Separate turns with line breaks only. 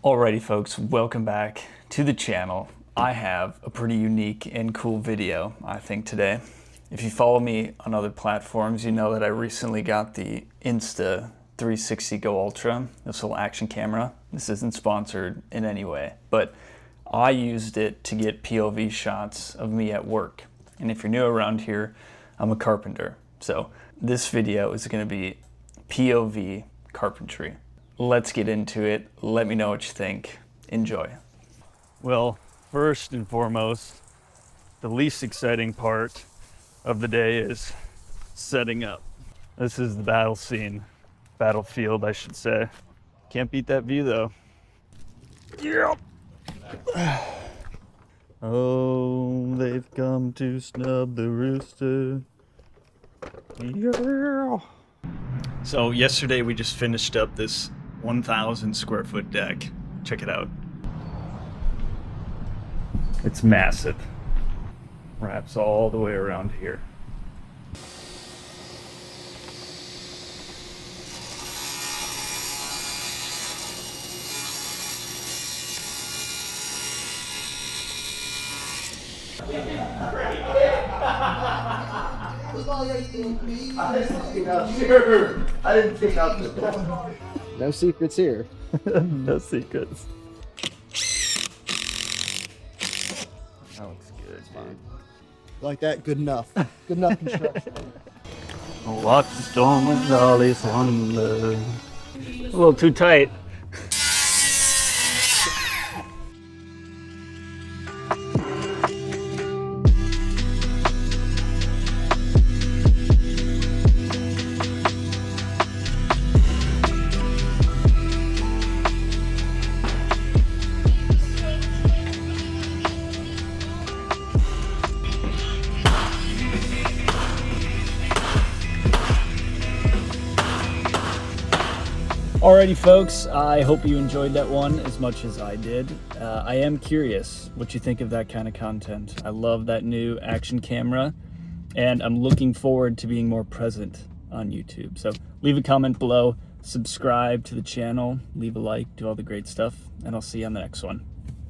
Alrighty folks, welcome back to the channel. I have a pretty unique and cool video, I think, today. If you follow me on other platforms, you know that I recently got the Insta 360 Go Ultra, this little action camera. This isn't sponsored in any way, but I used it to get POV shots of me at work. And if you're new around here, I'm a carpenter. So this video is going to be POV carpentry. Let's get into it. Let me know what you think. Enjoy. Well, first and foremost, the least exciting part of the day is setting up. This is the battle scene. Battlefield, I should say. Can't beat that view though. Yep. Oh, they've come to snub the rooster. Yeah. So yesterday we just finished up this 1,000 square foot deck. Check it out. It's massive. Wraps all the way around here.
I didn't take out the No secrets here.
No secrets. That looks good, dude.
Like that, good enough. Good enough construction.
Watch the storm with Lolly thunder. A little too tight. Alrighty folks, I hope you enjoyed that one as much as I did. I am curious what you think of that kind of content. I love that new action camera, and I'm looking forward to being more present on YouTube. So leave a comment below, subscribe to the channel, leave a like, do all the great stuff, and I'll see you on the next one.